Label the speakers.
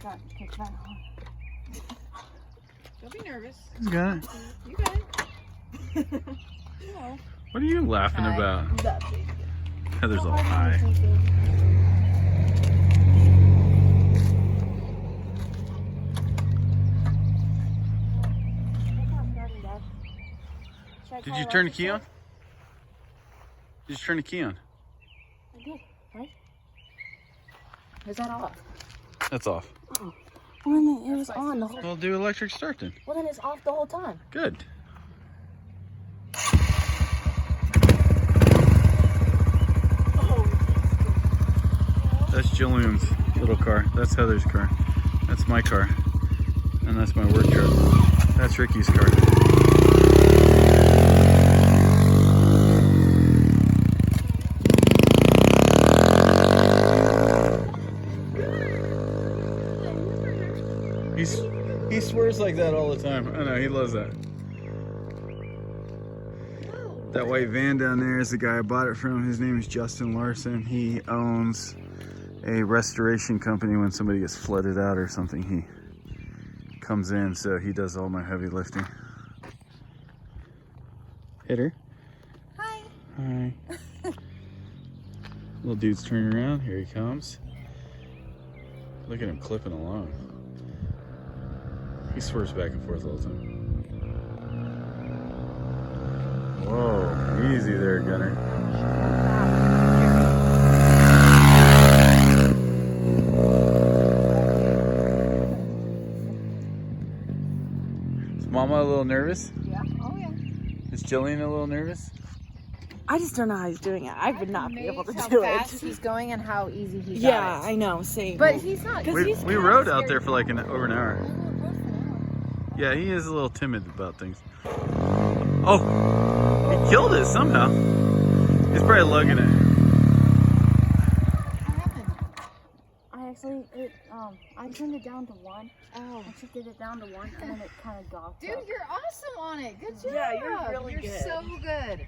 Speaker 1: got to kick that on.
Speaker 2: Don't be nervous.
Speaker 3: He's got it.
Speaker 2: You got it. No.
Speaker 3: What are you laughing
Speaker 2: Hi.
Speaker 3: about?
Speaker 1: Nothing.
Speaker 3: Heather's all high. Did you turn the key on? Did you turn the key on?
Speaker 1: I did, right? Is that off?
Speaker 3: That's off.
Speaker 1: Oh. Well, then it was on the whole.
Speaker 3: Well, do electric start then.
Speaker 1: Well, then it's off the whole time.
Speaker 3: Good. That's Jillian's little car. That's Heather's car. That's my car. And that's my work truck. That's Ricky's car. He swears like that all the time. I know, he loves that. That white van down there is the guy I bought it from. His name is Justin Larson. He owns a restoration company. When somebody gets flooded out or something, he comes in, so he does all my heavy lifting. Hit her.
Speaker 2: Hi.
Speaker 3: Hi. Little dude's turning around. Here he comes. Look at him clipping along. He swerves back and forth all the time. Whoa, easy there, Gunner. Is Mama a little nervous?
Speaker 2: Yeah. Oh yeah.
Speaker 3: Is Jillian a little nervous?
Speaker 1: I just don't know how he's doing it. I would not be able to
Speaker 2: How
Speaker 1: do
Speaker 2: fast
Speaker 1: it.
Speaker 2: he's going and how easy he
Speaker 1: Yeah,
Speaker 2: got it.
Speaker 1: I know. Same.
Speaker 2: But he's not.
Speaker 3: We rode out there for like over an hour. Yeah, he is a little timid about things. Oh, he killed it somehow. He's probably lugging it.
Speaker 2: What happened?
Speaker 1: I actually, I turned it down to 1.
Speaker 2: Oh.
Speaker 1: I shifted it down to 1, and then it kind of docked.
Speaker 2: Dude, you're awesome on it. Good job.
Speaker 1: Yeah, you're really
Speaker 2: You're
Speaker 1: good.
Speaker 2: so good.